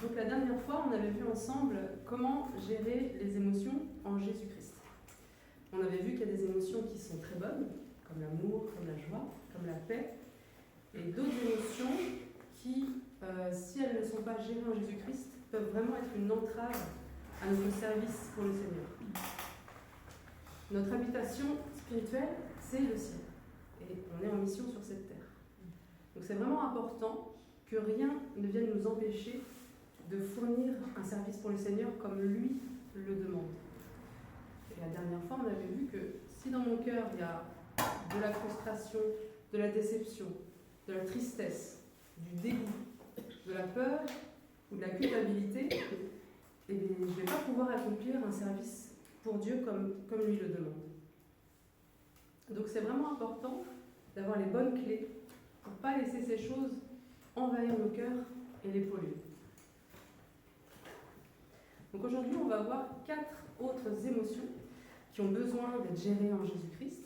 Donc la dernière fois, on avait vu ensemble comment gérer les émotions en Jésus-Christ. On avait vu qu'il y a des émotions qui sont très bonnes, comme l'amour, comme la joie, comme la paix, et d'autres émotions qui, si elles ne sont pas gérées en Jésus-Christ, peuvent vraiment être une entrave à notre service pour le Seigneur. Notre habitation spirituelle, c'est le ciel, et on est en mission sur cette terre. Donc c'est vraiment important que rien ne vienne nous empêcher de fournir un service pour le Seigneur comme lui le demande. Et la dernière fois, on avait vu que si dans mon cœur il y a de la frustration, de la déception, de la tristesse, du dégoût, de la peur ou de la culpabilité, eh bien, je ne vais pas pouvoir accomplir un service pour Dieu comme lui le demande. Donc c'est vraiment important d'avoir les bonnes clés pour ne pas laisser ces choses envahir nos cœurs et les polluer. Donc aujourd'hui, on va voir 4 autres émotions qui ont besoin d'être gérées en Jésus-Christ.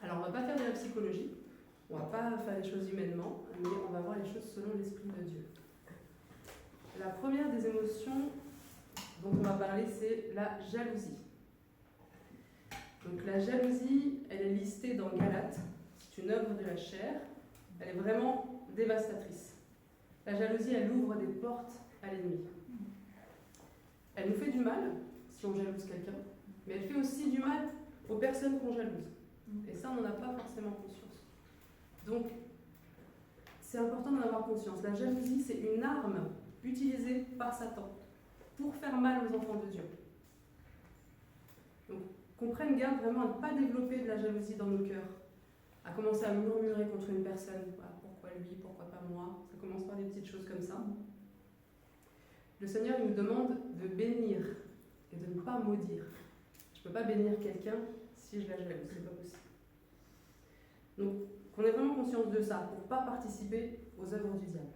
Alors, on ne va pas faire de la psychologie, on ne va pas faire les choses humainement, mais on va voir les choses selon l'Esprit de Dieu. La première des émotions dont on va parler, c'est la jalousie. Donc la jalousie, elle est listée dans Galates, c'est une œuvre de la chair, elle est vraiment dévastatrice. La jalousie, elle ouvre des portes à l'ennemi. Elle nous fait du mal si on jalouse quelqu'un, mais elle fait aussi du mal aux personnes qu'on jalouse. Et ça, on n'en a pas forcément conscience. Donc, c'est important d'en avoir conscience. La jalousie, c'est une arme utilisée par Satan pour faire mal aux enfants de Dieu. Donc, qu'on prenne garde vraiment à ne pas développer de la jalousie dans nos cœurs, à commencer à murmurer contre une personne. Voilà, pourquoi lui, pourquoi pas moi? Ça commence par des petites choses comme ça. Le Seigneur nous demande de bénir et de ne pas maudire. Je ne peux pas bénir quelqu'un si je la jalouse, c'est pas possible. Donc, qu'on ait vraiment conscience de ça pour ne pas participer aux œuvres du diable.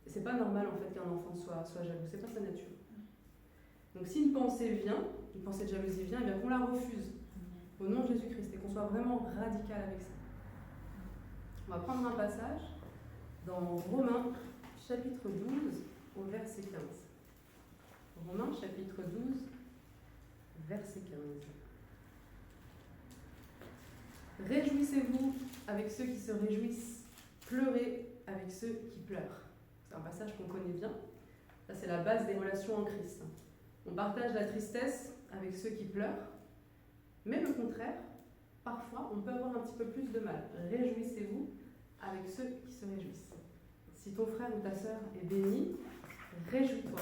Et c'est pas normal en fait qu'un enfant soit jaloux, c'est pas sa nature. Donc si une pensée vient, une pensée de jalousie vient, eh bien qu'on la refuse au nom de Jésus-Christ et qu'on soit vraiment radical avec ça. On va prendre un passage dans Romains chapitre 12 au verset 15. Romains chapitre 12, verset 15. Réjouissez-vous avec ceux qui se réjouissent, pleurez avec ceux qui pleurent. C'est un passage qu'on connaît bien. Ça, c'est la base des relations en Christ. On partage la tristesse avec ceux qui pleurent, mais le contraire, parfois, on peut avoir un petit peu plus de mal. Réjouissez-vous avec ceux qui se réjouissent. Si ton frère ou ta sœur est béni, réjouis-toi.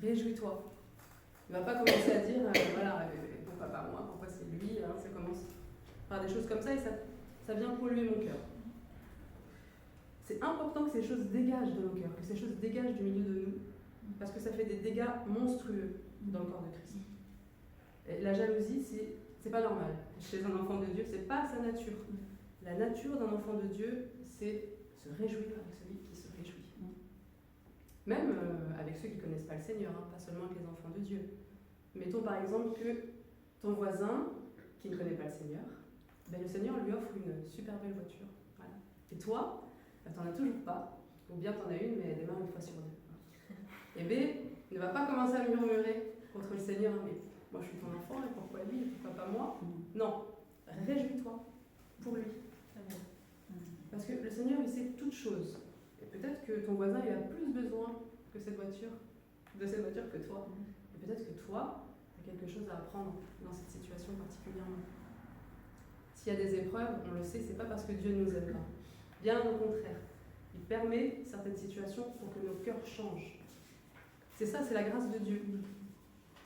Réjouis-toi. Il ne va pas commencer à dire, voilà, pourquoi pas moi, pourquoi c'est lui, hein, ça commence par des choses comme ça et ça vient polluer mon cœur. C'est important que ces choses dégagent de nos cœurs, que ces choses dégagent du milieu de nous, parce que ça fait des dégâts monstrueux dans le corps de Christ. Et la jalousie, c'est pas normal. Chez un enfant de Dieu, c'est pas sa nature. La nature d'un enfant de Dieu, c'est se réjouir avec celui qui se réjouit. Même avec ceux qui ne connaissent pas le Seigneur, hein, pas seulement avec les enfants de Dieu. Mettons par exemple que ton voisin, qui ne connaît pas le Seigneur, ben le Seigneur lui offre une super belle voiture. Voilà. Et toi, ben, tu n'en as toujours pas, ou bien tu en as une, mais elle démarre une fois sur deux. Et B, ne va pas commencer à murmurer contre le Seigneur, mais moi je suis ton enfant, et pourquoi lui, et pourquoi pas moi? Non, réjouis-toi pour lui. Parce que le Seigneur, il sait toutes choses. Et peut-être que ton voisin, il a plus besoin de cette voiture que toi. Et peut-être que toi, tu as quelque chose à apprendre dans cette situation particulièrement. S'il y a des épreuves, on le sait, c'est pas parce que Dieu nous aime pas. Bien au contraire. Il permet certaines situations pour que nos cœurs changent. C'est ça, c'est la grâce de Dieu.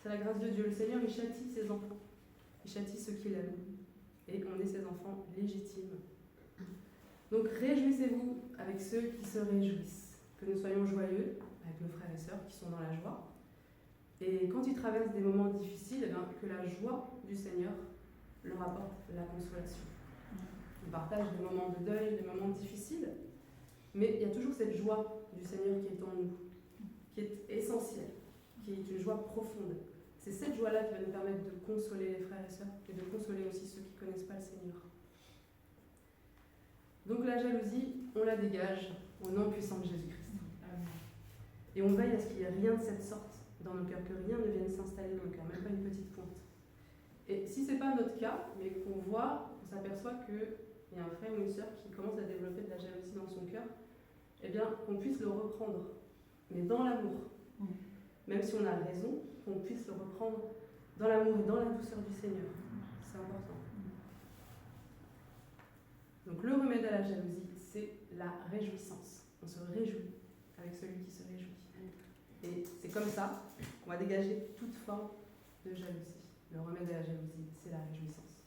C'est la grâce de Dieu. Le Seigneur, il châtie ses enfants. Il châtie ceux qu'il aime. Et on est ses enfants légitimes. Donc réjouissez-vous avec ceux qui se réjouissent. Que nous soyons joyeux avec nos frères et sœurs qui sont dans la joie. Et quand ils traversent des moments difficiles, eh bien, que la joie du Seigneur leur apporte la consolation. On partage des moments de deuil, des moments difficiles, mais il y a toujours cette joie du Seigneur qui est en nous, qui est essentielle, qui est une joie profonde. C'est cette joie-là qui va nous permettre de consoler les frères et sœurs et de consoler aussi ceux qui ne connaissent pas le Seigneur. Donc la jalousie, on la dégage au nom puissant de Jésus-Christ. Et on veille à ce qu'il n'y ait rien de cette sorte dans nos cœurs, que rien ne vienne s'installer dans nos cœurs, même pas une petite pointe. Et si ce n'est pas notre cas, mais qu'on voit, on s'aperçoit qu'il y a un frère ou une sœur qui commence à développer de la jalousie dans son cœur, eh bien, qu'on puisse le reprendre, mais dans l'amour. Même si on a raison, qu'on puisse le reprendre dans l'amour et dans la douceur du Seigneur. C'est important. Donc le remède à la jalousie, c'est la réjouissance. On se réjouit avec celui qui se réjouit. Et c'est comme ça qu'on va dégager toute forme de jalousie. Le remède à la jalousie, c'est la réjouissance.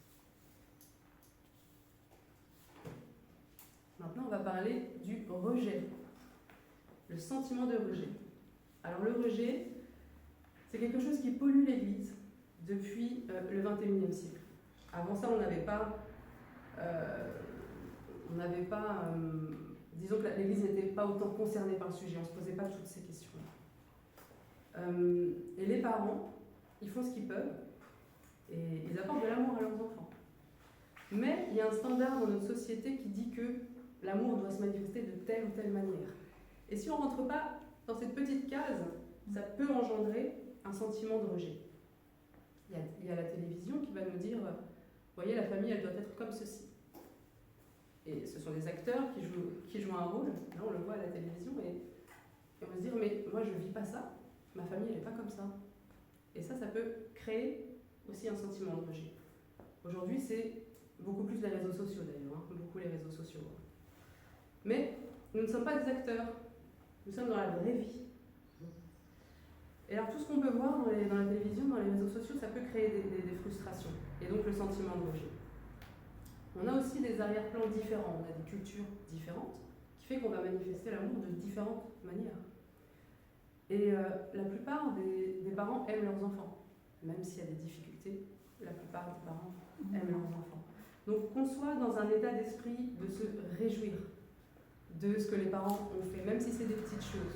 Maintenant, on va parler du rejet. Le sentiment de rejet. Alors le rejet, c'est quelque chose qui pollue l'Église depuis le XXIe siècle. Avant ça, on n'avait pas disons que l'Église n'était pas autant concernée par le sujet, on ne se posait pas toutes ces questions-là. Et les parents, ils font ce qu'ils peuvent, et ils apportent de l'amour à leurs enfants. Mais il y a un standard dans notre société qui dit que l'amour doit se manifester de telle ou telle manière. Et si on ne rentre pas dans cette petite case, ça peut engendrer un sentiment de rejet. Il y a la télévision qui va nous dire, vous voyez, la famille, elle doit être comme ceci. Et ce sont des acteurs qui jouent un rôle, là on le voit à la télévision, et on va se dire, mais moi je ne vis pas ça, ma famille elle n'est pas comme ça. Et ça peut créer aussi un sentiment de rejet. Aujourd'hui c'est beaucoup plus les réseaux sociaux d'ailleurs, beaucoup les réseaux sociaux. Mais nous ne sommes pas des acteurs, nous sommes dans la vraie vie. Et alors tout ce qu'on peut voir dans la télévision, dans les réseaux sociaux, ça peut créer des frustrations, et donc le sentiment de rejet. On a aussi des arrière-plans différents, on a des cultures différentes, qui fait qu'on va manifester l'amour de différentes manières. Et la plupart des parents aiment leurs enfants, même s'il y a des difficultés, la plupart des parents aiment leurs enfants. Donc qu'on soit dans un état d'esprit de se réjouir de ce que les parents ont fait, même si c'est des petites choses.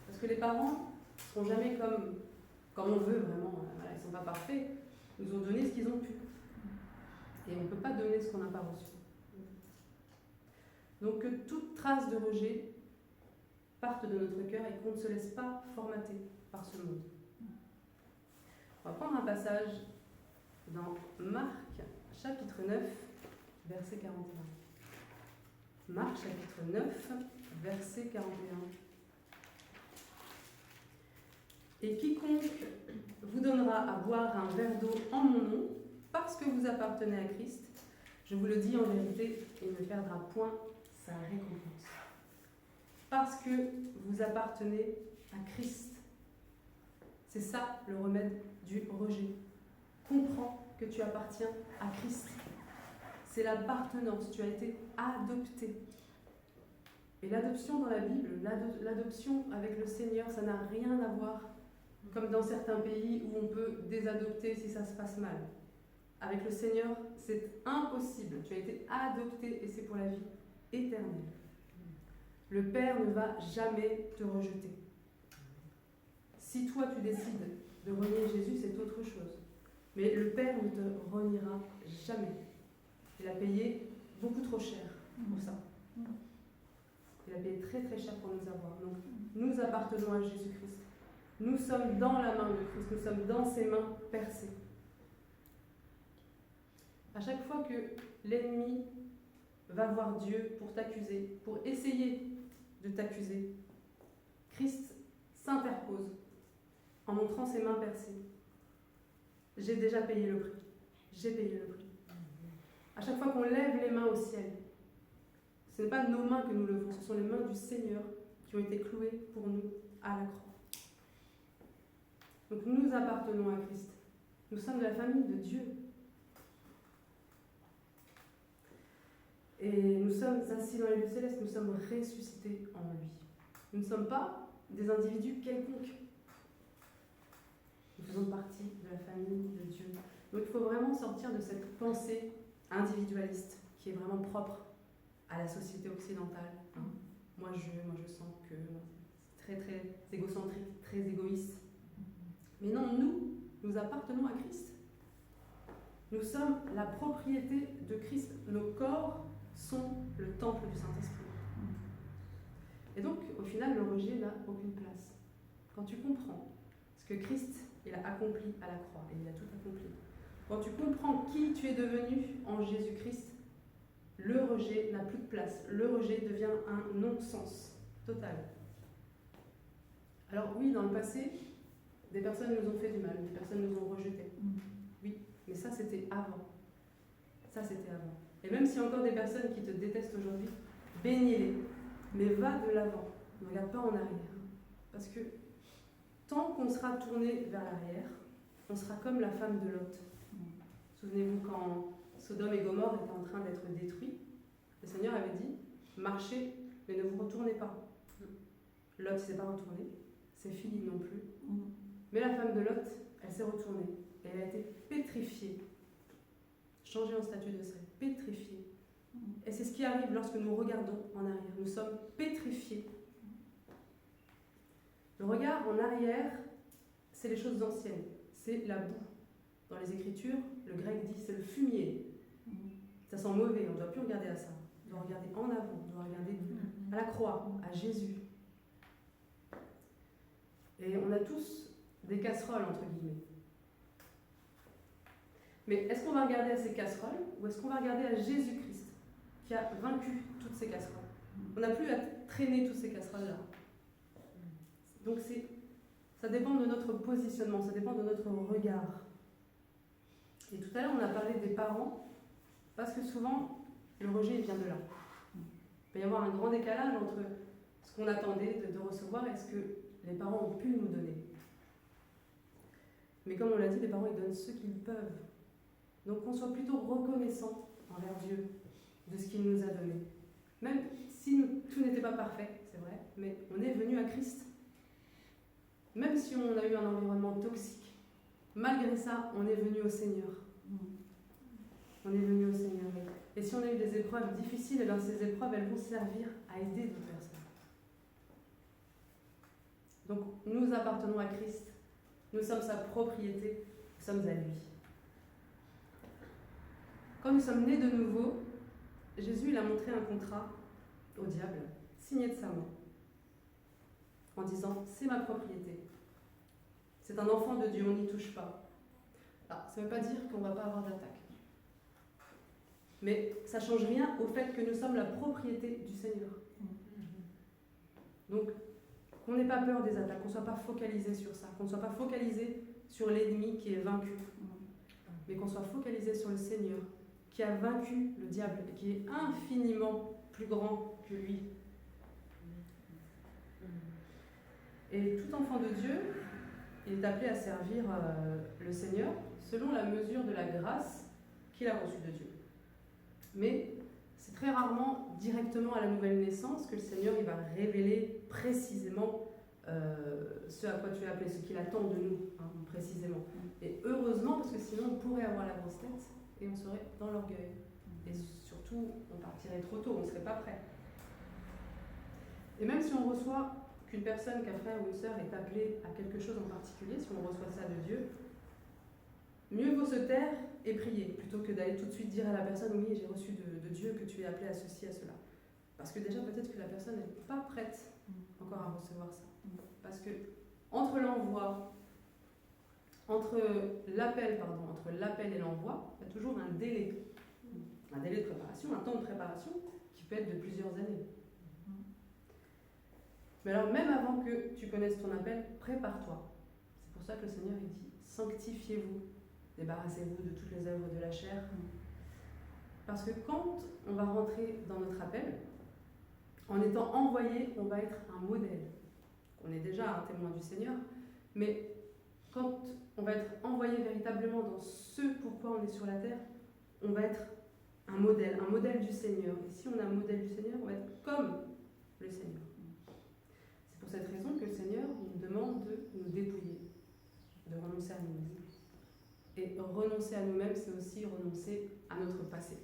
Parce que les parents ne seront jamais comme on veut vraiment, voilà, ils ne sont pas parfaits, ils nous ont donné ce qu'ils ont pu. Et on ne peut pas donner ce qu'on n'a pas reçu. Donc que toute trace de rejet parte de notre cœur et qu'on ne se laisse pas formater par ce monde. On va prendre un passage dans Marc, chapitre 9, verset 41. Marc, chapitre 9, verset 41. Et quiconque vous donnera à boire un verre d'eau en mon nom, parce que vous appartenez à Christ, je vous le dis en vérité, il ne perdra point sa récompense. Parce que vous appartenez à Christ. C'est ça le remède du rejet. Comprends que tu appartiens à Christ. C'est l'appartenance, tu as été adopté. Et l'adoption dans la Bible, l'adoption avec le Seigneur, ça n'a rien à voir comme dans certains pays où on peut désadopter si ça se passe mal. Avec le Seigneur, c'est impossible. Tu as été adopté et c'est pour la vie éternelle. Le Père ne va jamais te rejeter. Si toi tu décides de renier Jésus, c'est autre chose. Mais le Père ne te reniera jamais. Il a payé beaucoup trop cher pour ça. Il a payé très très cher pour nous avoir. Donc nous appartenons à Jésus-Christ. Nous sommes dans la main de Christ. Nous sommes dans ses mains percées. À chaque fois que l'ennemi va voir Dieu pour t'accuser, pour essayer de t'accuser, Christ s'interpose en montrant ses mains percées. J'ai déjà payé le prix. J'ai payé le prix. À chaque fois qu'on lève les mains au ciel, ce n'est pas nos mains que nous levons, ce sont les mains du Seigneur qui ont été clouées pour nous à la croix. Donc nous appartenons à Christ. Nous sommes de la famille de Dieu. Et nous sommes assis dans les lieux célestes, nous sommes ressuscités en lui. Nous ne sommes pas des individus quelconques. Nous faisons partie de la famille de Dieu. Donc il faut vraiment sortir de cette pensée individualiste qui est vraiment propre à la société occidentale. Moi je sens que c'est très égocentrique, très égoïste. Mais non, nous appartenons à Christ. Nous sommes la propriété de Christ. Nos corps sont le temple du Saint-Esprit. Et donc, au final, le rejet n'a aucune place. Quand tu comprends ce que Christ il a accompli à la croix, et il a tout accompli, quand tu comprends qui tu es devenu en Jésus-Christ, le rejet n'a plus de place. Le rejet devient un non-sens total. Alors oui, dans le passé, des personnes nous ont fait du mal, des personnes nous ont rejetés. Oui, mais ça c'était avant. Ça c'était avant. Et même s'il y a encore des personnes qui te détestent aujourd'hui, bénis-les. Mais va de l'avant. Ne regarde pas en arrière. Parce que tant qu'on sera tourné vers l'arrière, on sera comme la femme de Lot. Souvenez-vous quand Sodome et Gomorrhe étaient en train d'être détruits, le Seigneur avait dit, marchez, mais ne vous retournez pas. Lot ne s'est pas retourné, ses filles non plus. Mais la femme de Lot, elle s'est retournée et elle a été pétrifiée, changée en statue de sel, pétrifiée. Et c'est ce qui arrive lorsque nous regardons en arrière. Nous sommes pétrifiés. Le regard en arrière, c'est les choses anciennes, c'est la boue. Dans les Écritures, le grec dit c'est le fumier. Ça sent mauvais, on ne doit plus regarder à ça. On doit regarder en avant, on doit regarder à la croix, à Jésus. Et on a tous des casseroles, entre guillemets. Mais est-ce qu'on va regarder à ces casseroles ou est-ce qu'on va regarder à Jésus-Christ qui a vaincu toutes ces casseroles? On n'a plus à traîner toutes ces casseroles-là. Donc ça dépend de notre positionnement, ça dépend de notre regard. Et tout à l'heure, on a parlé des parents, parce que souvent, le rejet vient de là. Il peut y avoir un grand décalage entre ce qu'on attendait de recevoir et ce que les parents ont pu nous donner. Mais comme on l'a dit, les parents, ils donnent ce qu'ils peuvent. Donc qu'on soit plutôt reconnaissant envers Dieu de ce qu'il nous a donné. Même si tout n'était pas parfait, c'est vrai, mais on est venu à Christ. Même si on a eu un environnement toxique, malgré ça, on est venu au Seigneur. On est venu au Seigneur. Et si on a eu des épreuves difficiles, et bien ces épreuves, elles vont servir à aider d'autres personnes. Donc, nous appartenons à Christ. Nous sommes sa propriété. Nous sommes à lui. Quand nous sommes nés de nouveau, Jésus il a montré un contrat au diable, signé de sa main, en disant « c'est ma propriété ». C'est un enfant de Dieu, on n'y touche pas. Alors, ça ne veut pas dire qu'on ne va pas avoir d'attaque. Mais ça ne change rien au fait que nous sommes la propriété du Seigneur. Donc, qu'on n'ait pas peur des attaques, qu'on ne soit pas focalisé sur ça, qu'on ne soit pas focalisé sur l'ennemi qui est vaincu, mais qu'on soit focalisé sur le Seigneur qui a vaincu le diable et qui est infiniment plus grand que lui. Et tout enfant de Dieu, il est appelé à servir le Seigneur selon la mesure de la grâce qu'il a reçue de Dieu. Mais c'est très rarement directement à la nouvelle naissance que le Seigneur il va révéler précisément ce à quoi tu es appelé, ce qu'il attend de nous, précisément. Et heureusement, parce que sinon on pourrait avoir la grosse tête et on serait dans l'orgueil. Et surtout, on partirait trop tôt, on ne serait pas prêt. Et même si on reçoit qu'une personne, qu'un frère ou une sœur est appelé à quelque chose en particulier, si on reçoit ça de Dieu, mieux vaut se taire et prier, plutôt que d'aller tout de suite dire à la personne « Oui, j'ai reçu de Dieu que tu es appelé à ceci, à cela ». Parce que déjà, peut-être que la personne n'est pas prête encore à recevoir ça. Parce que entre l'envoi, entre l'appel et l'envoi, il y a toujours un délai. Un délai de préparation, un temps de préparation qui peut être de plusieurs années. Mais alors, même avant que tu connaisses ton appel, prépare-toi. C'est pour ça que le Seigneur il dit « Sanctifiez-vous, débarrassez-vous de toutes les œuvres de la chair. » Parce que quand on va rentrer dans notre appel, en étant envoyé, on va être un modèle. On est déjà un témoin du Seigneur, mais quand on va être envoyé véritablement dans ce pourquoi on est sur la terre, on va être un modèle du Seigneur. Et si on a un modèle du Seigneur, on va être comme le Seigneur. C'est pour cette raison que le Seigneur nous demande de nous dépouiller, de renoncer à nous-mêmes. Et renoncer à nous-mêmes, c'est aussi renoncer à notre passé.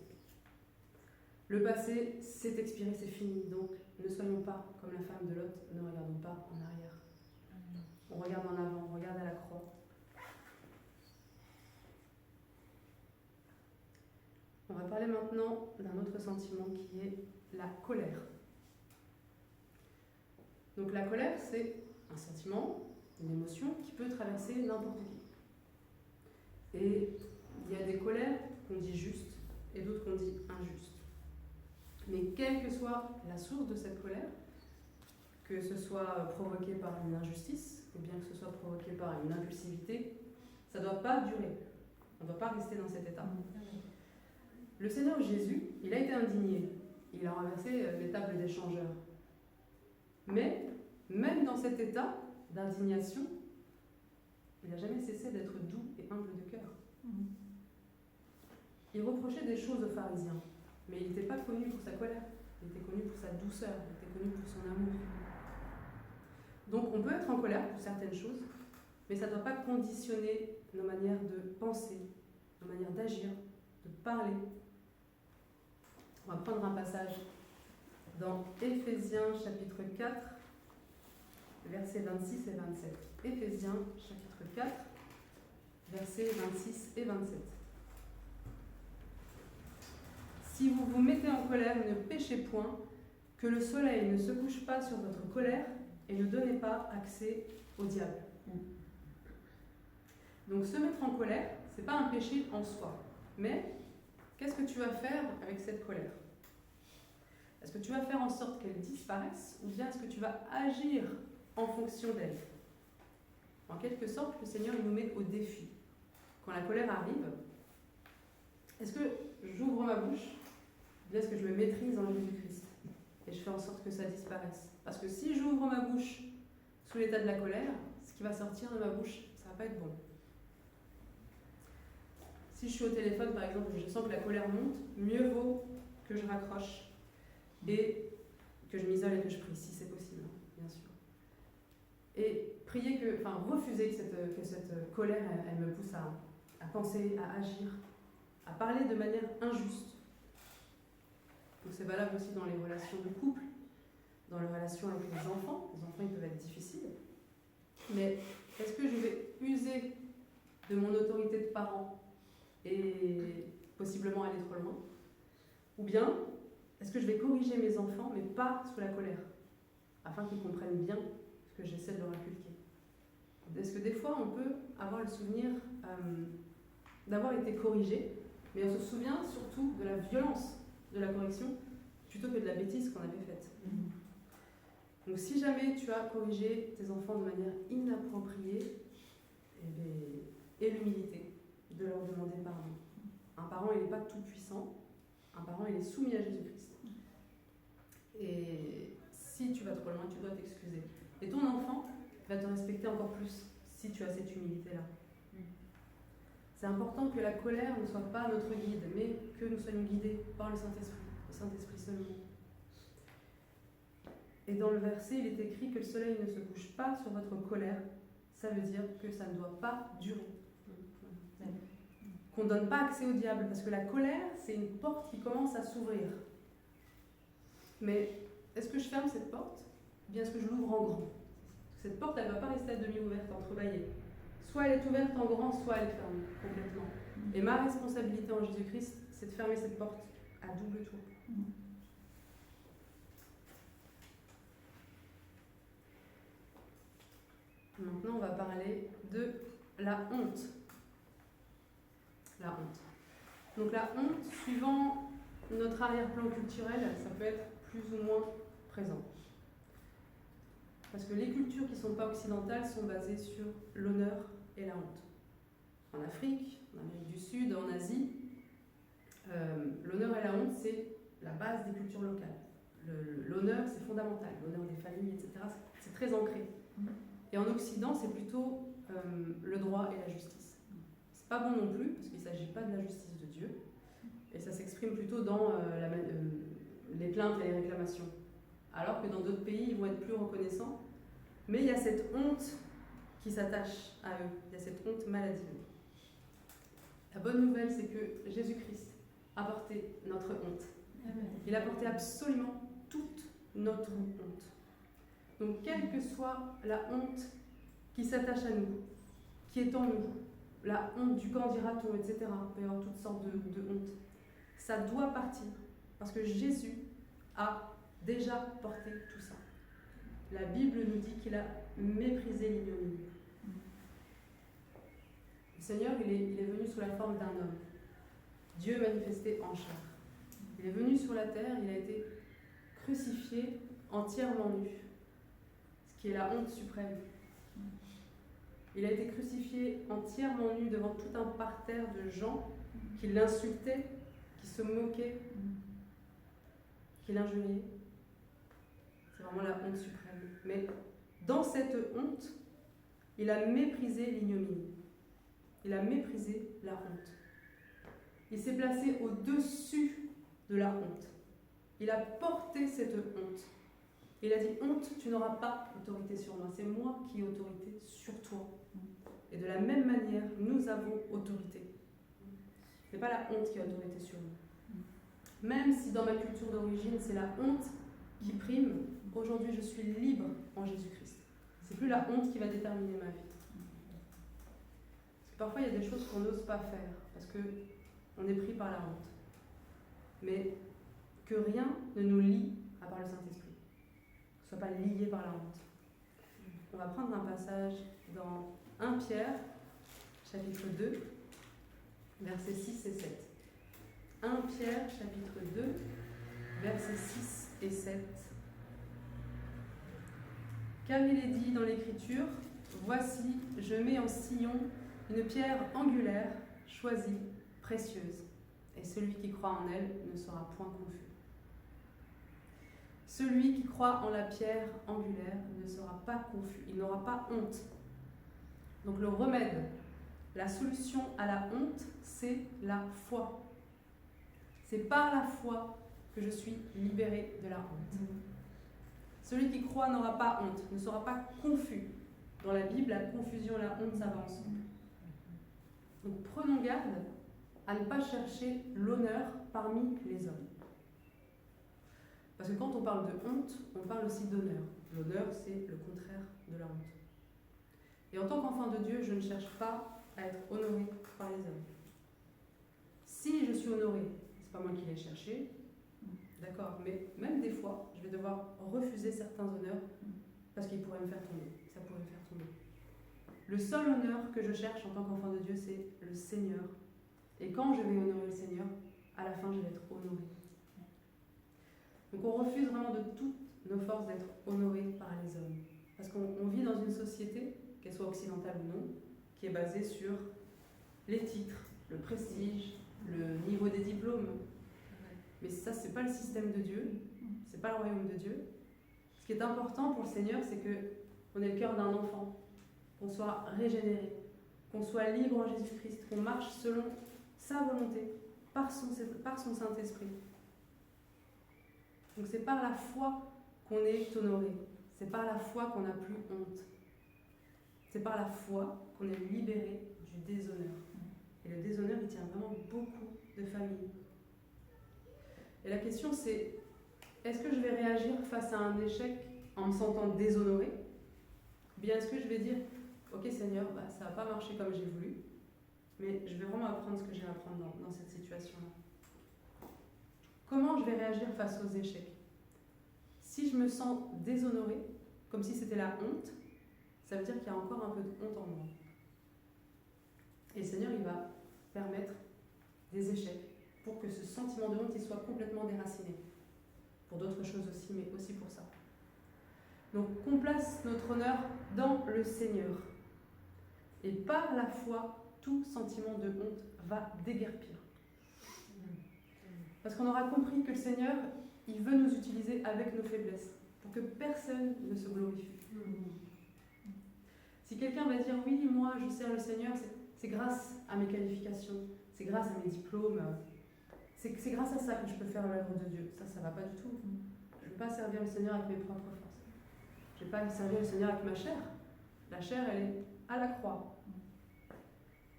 Le passé, c'est expiré, c'est fini. Donc, ne soyons pas comme la femme de Lot, ne regardons pas en arrière. On regarde en avant, on regarde à la croix. On va parler maintenant d'un autre sentiment qui est la colère. Donc la colère, c'est un sentiment, une émotion qui peut traverser n'importe qui. Et il y a des colères qu'on dit justes et d'autres qu'on dit injustes. Mais quelle que soit la source de cette colère, que ce soit provoqué par une injustice ou bien que ce soit provoqué par une impulsivité, ça ne doit pas durer. On ne doit pas rester dans cet état. Le Seigneur Jésus, il a été indigné. Il a renversé les tables des changeurs. Mais, même dans cet état d'indignation, il n'a jamais cessé d'être doux et humble de cœur. Il reprochait des choses aux pharisiens, mais il n'était pas connu pour sa colère. Il était connu pour sa douceur, il était connu pour son amour. Donc on peut être en colère pour certaines choses, mais ça ne doit pas conditionner nos manières de penser, nos manières d'agir, de parler. On va prendre un passage dans Éphésiens chapitre 4, versets 26 et 27. Éphésiens chapitre 4, versets 26 et 27. Si vous vous mettez en colère, ne péchez point, que le soleil ne se couche pas sur votre colère et ne donnez pas accès au diable. Donc se mettre en colère, ce n'est pas un péché en soi, mais qu'est-ce que tu vas faire avec cette colère? Est-ce que tu vas faire en sorte qu'elle disparaisse ou bien est-ce que tu vas agir en fonction d'elle? En quelque sorte, le Seigneur il nous met au défi. Quand la colère arrive, est-ce que j'ouvre ma bouche ou bien est-ce que je me maîtrise en Jésus-Christ et je fais en sorte que ça disparaisse? Parce que si j'ouvre ma bouche sous l'état de la colère, ce qui va sortir de ma bouche, ça ne va pas être bon. Si je suis au téléphone, par exemple, et je sens que la colère monte, mieux vaut que je raccroche et que je m'isole et que je prie, si c'est possible, bien sûr. Et prier refuser que cette colère, elle me pousse à penser, à agir, à parler de manière injuste. Donc c'est valable aussi dans les relations de couple, dans les relations avec les enfants. Les enfants, ils peuvent être difficiles. Mais est-ce que je vais user de mon autorité de parent et possiblement aller trop loin? Ou bien, est-ce que je vais corriger mes enfants, mais pas sous la colère, afin qu'ils comprennent bien ce que j'essaie de leur inculquer? Est-ce que des fois, on peut avoir le souvenir d'avoir été corrigé, mais on se souvient surtout de la violence de la correction, plutôt que de la bêtise qu'on avait faite. Donc si jamais tu as corrigé tes enfants de manière inappropriée, aie l'humilité de leur demander pardon. Un parent, il n'est pas tout puissant. Un parent, il est soumis à Jésus-Christ. Et si tu vas trop loin, tu dois t'excuser. Et ton enfant va te respecter encore plus si tu as cette humilité-là. C'est important que la colère ne soit pas notre guide, mais que nous soyons guidés par le Saint-Esprit seulement. Et dans le verset, il est écrit que le soleil ne se couche pas sur votre colère. Ça veut dire que ça ne doit pas durer. Qu'on ne donne pas accès au diable, parce que la colère, c'est une porte qui commence à s'ouvrir. Mais est-ce que je ferme cette porte, ou bien est-ce que je l'ouvre en grand? Cette porte, elle ne va pas rester à demi ouverte, entrebâillée. Soit elle est ouverte en grand, soit elle est fermée complètement. Et ma responsabilité en Jésus-Christ, c'est de fermer cette porte à double tour. Maintenant, on va parler de la honte. La honte. Donc la honte, suivant notre arrière-plan culturel, ça peut être plus ou moins présent. Parce que les cultures qui ne sont pas occidentales sont basées sur l'honneur et la honte. En Afrique, en Amérique du Sud, en Asie, l'honneur et la honte, c'est la base des cultures locales. L'honneur, c'est fondamental. L'honneur des familles, etc., c'est très ancré. Et en Occident, c'est plutôt le droit et la justice. C'est pas bon non plus, parce qu'il ne s'agit pas de la justice de Dieu. Et ça s'exprime plutôt dans les plaintes et les réclamations. Alors que dans d'autres pays, ils vont être plus reconnaissants. Mais il y a cette honte qui s'attache à eux. Il y a cette honte maladive. La bonne nouvelle, c'est que Jésus-Christ a porté notre honte. Il a porté absolument toute notre honte. Donc, quelle que soit la honte qui s'attache à nous, qui est en nous, la honte du quand dira-t-on, etc., il peut y avoir toutes sortes de honte, ça doit partir. Parce que Jésus a déjà porté tout ça. La Bible nous dit qu'il a méprisé l'ignominie. Le Seigneur, il est venu sous la forme d'un homme. Dieu manifesté en chair. Il est venu sur la terre, il a été crucifié entièrement nu, ce qui est la honte suprême. Il a été crucifié entièrement nu devant tout un parterre de gens qui l'insultaient, qui se moquaient, qui l'injuriaient. C'est vraiment la honte suprême. Mais dans cette honte, il a méprisé l'ignominie. Il a méprisé la honte. Il s'est placé au-dessus de la honte. Il a porté cette honte. Il a dit, honte, tu n'auras pas autorité sur moi. C'est moi qui ai autorité sur toi. Et de la même manière, nous avons autorité. Ce n'est pas la honte qui a autorité sur nous. Même si dans ma culture d'origine, c'est la honte qui prime, aujourd'hui je suis libre en Jésus-Christ. C'est plus la honte qui va déterminer ma vie. Parce que parfois, il y a des choses qu'on n'ose pas faire, parce qu'on est pris par la honte. Mais que rien ne nous lie à part le Saint-Esprit. Ne soit pas lié par la honte. On va prendre un passage dans 1 Pierre, chapitre 2, versets 6 et 7. 1 Pierre, chapitre 2, versets 6 et 7. Car il est dit dans l'Écriture, « Voici, je mets en Sion une pierre angulaire, choisie, précieuse, et celui qui croit en elle ne sera point confus. » Celui qui croit en la pierre angulaire ne sera pas confus, il n'aura pas honte. Donc le remède, la solution à la honte, c'est la foi. C'est par la foi que je suis libérée de la honte. Celui qui croit n'aura pas honte, ne sera pas confus. Dans la Bible, la confusion et la honte, ça va ensemble. Donc prenons garde à ne pas chercher l'honneur parmi les hommes. Parce que quand on parle de honte, on parle aussi d'honneur. L'honneur, c'est le contraire de la honte. Et en tant qu'enfant de Dieu, je ne cherche pas à être honoré par les hommes. Si je suis honoré, c'est pas moi qui l'ai cherché, d'accord, mais même des fois, je vais devoir refuser certains honneurs parce qu'ils pourraient me faire tomber. Ça pourrait me faire tomber. Le seul honneur que je cherche en tant qu'enfant de Dieu, c'est le Seigneur. Et quand je vais honorer le Seigneur, à la fin, je vais être honoré. Donc on refuse vraiment de toutes nos forces d'être honoré par les hommes. Parce qu'on vit dans une société, qu'elle soit occidentale ou non, qui est basée sur les titres, le prestige, le niveau des diplômes. Mais ça, c'est pas le système de Dieu, c'est pas le royaume de Dieu. Ce qui est important pour le Seigneur, c'est qu'on ait le cœur d'un enfant, qu'on soit régénéré, qu'on soit libre en Jésus-Christ, qu'on marche selon sa volonté, par son Saint-Esprit. Donc c'est par la foi qu'on est honoré, c'est par la foi qu'on n'a plus honte. C'est par la foi qu'on est libéré du déshonneur. Et le déshonneur, il tient vraiment beaucoup de familles. Et la question c'est, est-ce que je vais réagir face à un échec en me sentant déshonoré? Ou bien est-ce que je vais dire, ok Seigneur, ça n'a pas marché comme j'ai voulu, mais je vais vraiment apprendre ce que j'ai à apprendre dans cette situation-là. Comment je vais réagir face aux échecs? Si je me sens déshonoré, comme si c'était la honte, ça veut dire qu'il y a encore un peu de honte en moi. Et le Seigneur, il va permettre des échecs pour que ce sentiment de honte il soit complètement déraciné. Pour d'autres choses aussi, mais aussi pour ça. Donc, qu'on place notre honneur dans le Seigneur. Et par la foi, tout sentiment de honte va déguerpir. Parce qu'on aura compris que le Seigneur, il veut nous utiliser avec nos faiblesses, pour que personne ne se glorifie. Si quelqu'un va dire, oui, moi, je sers le Seigneur, c'est grâce à mes qualifications, c'est grâce à mes diplômes, c'est grâce à ça que je peux faire l'œuvre de Dieu. Ça ne va pas du tout. Je ne vais pas servir le Seigneur avec mes propres forces. Je ne vais pas servir le Seigneur avec ma chair. La chair, elle est à la croix.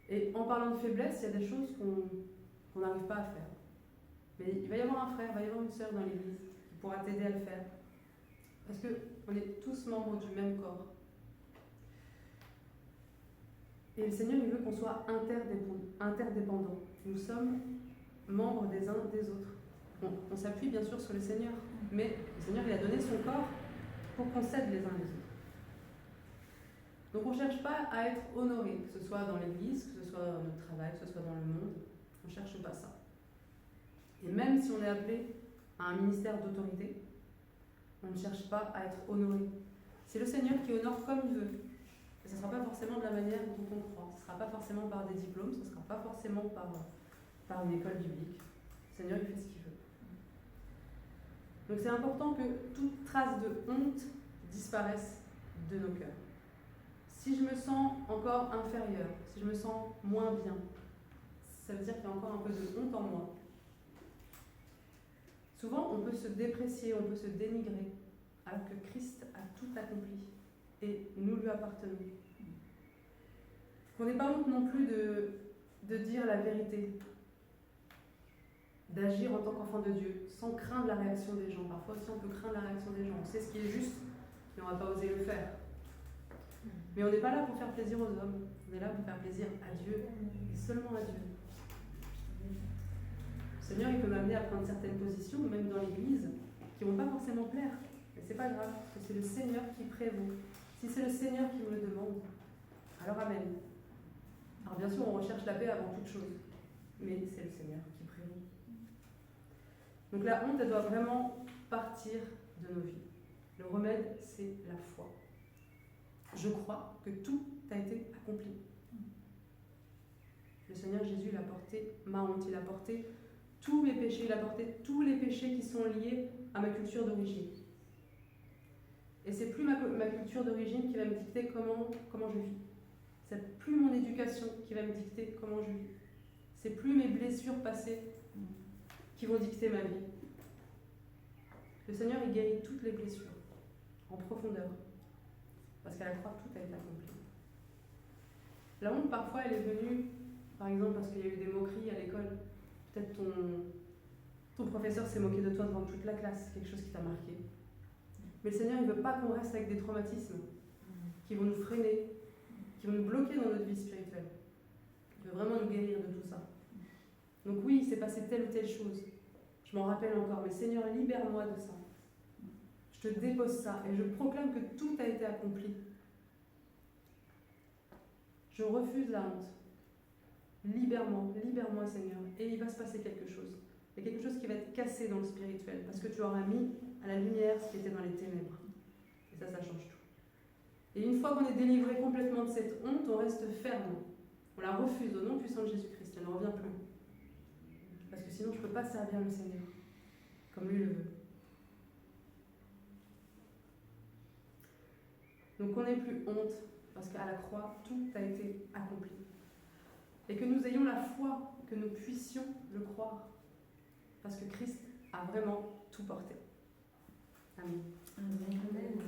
Et en parlant de faiblesse, il y a des choses qu'on n'arrive pas à faire. Mais il va y avoir un frère, il va y avoir une sœur dans l'église qui pourra t'aider à le faire. Parce qu'on est tous membres du même corps. Et le Seigneur, il veut qu'on soit interdépendants. Nous sommes membres des uns des autres. On s'appuie bien sûr sur le Seigneur, mais le Seigneur, il a donné son corps pour qu'on s'aide les uns les autres. Donc on ne cherche pas à être honoré, que ce soit dans l'église, que ce soit dans notre travail, que ce soit dans le monde. On ne cherche pas ça. Et même si on est appelé à un ministère d'autorité, on ne cherche pas à être honoré. C'est le Seigneur qui honore comme il veut. Et ce ne sera pas forcément de la manière dont on croit. Ce ne sera pas forcément par des diplômes, ce ne sera pas forcément par une école biblique. Le Seigneur, il fait ce qu'il veut. Donc c'est important que toute trace de honte disparaisse de nos cœurs. Si je me sens encore inférieur, si je me sens moins bien, ça veut dire qu'il y a encore un peu de honte en moi. Souvent, on peut se déprécier, on peut se dénigrer, alors que Christ a tout accompli et nous lui appartenons. Qu'on n'ait pas honte non plus de dire la vérité, d'agir en tant qu'enfant de Dieu, sans craindre la réaction des gens. Parfois aussi, on peut craindre la réaction des gens. On sait ce qui est juste, mais on ne va pas oser le faire. Mais on n'est pas là pour faire plaisir aux hommes, on est là pour faire plaisir à Dieu, et seulement à Dieu. Le Seigneur, il peut m'amener à prendre certaines positions, même dans l'église, qui ne vont pas forcément plaire. Mais c'est pas grave, parce que c'est le Seigneur qui prévaut. Si c'est le Seigneur qui me le demande, alors amen. Alors bien sûr, on recherche la paix avant toute chose, mais c'est le Seigneur qui prévaut. Donc la honte, elle doit vraiment partir de nos vies. Le remède, c'est la foi. Je crois que tout a été accompli. Le Seigneur Jésus, il a porté ma honte, il a porté tous mes péchés, il a porté tous les péchés qui sont liés à ma culture d'origine. Et c'est plus ma culture d'origine qui va me dicter comment je vis. C'est plus mon éducation qui va me dicter comment je vis. C'est plus mes blessures passées qui vont dicter ma vie. Le Seigneur, il guérit toutes les blessures, en profondeur. Parce qu'à la croix, tout a été accompli. La honte, parfois, elle est venue, par exemple, parce qu'il y a eu des moqueries à l'école. Peut-être ton professeur s'est moqué de toi devant toute la classe, quelque chose qui t'a marqué. Mais le Seigneur, il ne veut pas qu'on reste avec des traumatismes qui vont nous freiner, qui vont nous bloquer dans notre vie spirituelle. Il veut vraiment nous guérir de tout ça. Donc oui, il s'est passé telle ou telle chose. Je m'en rappelle encore, mais Seigneur, libère-moi de ça. Je te dépose ça et je proclame que tout a été accompli. Je refuse la honte. Libère-moi Seigneur. Et il va se passer quelque chose. Il y a quelque chose qui va être cassé dans le spirituel parce que tu auras mis à la lumière ce qui était dans les ténèbres. Et ça change tout. Et une fois qu'on est délivré complètement de cette honte, on reste ferme. On la refuse au nom puissant de Jésus-Christ. Elle ne revient plus. Parce que sinon, je ne peux pas servir le Seigneur comme lui le veut. Donc on n'ait plus honte, parce qu'à la croix, tout a été accompli. Et que nous ayons la foi, que nous puissions le croire, parce que Christ a vraiment tout porté. Amen. Amen.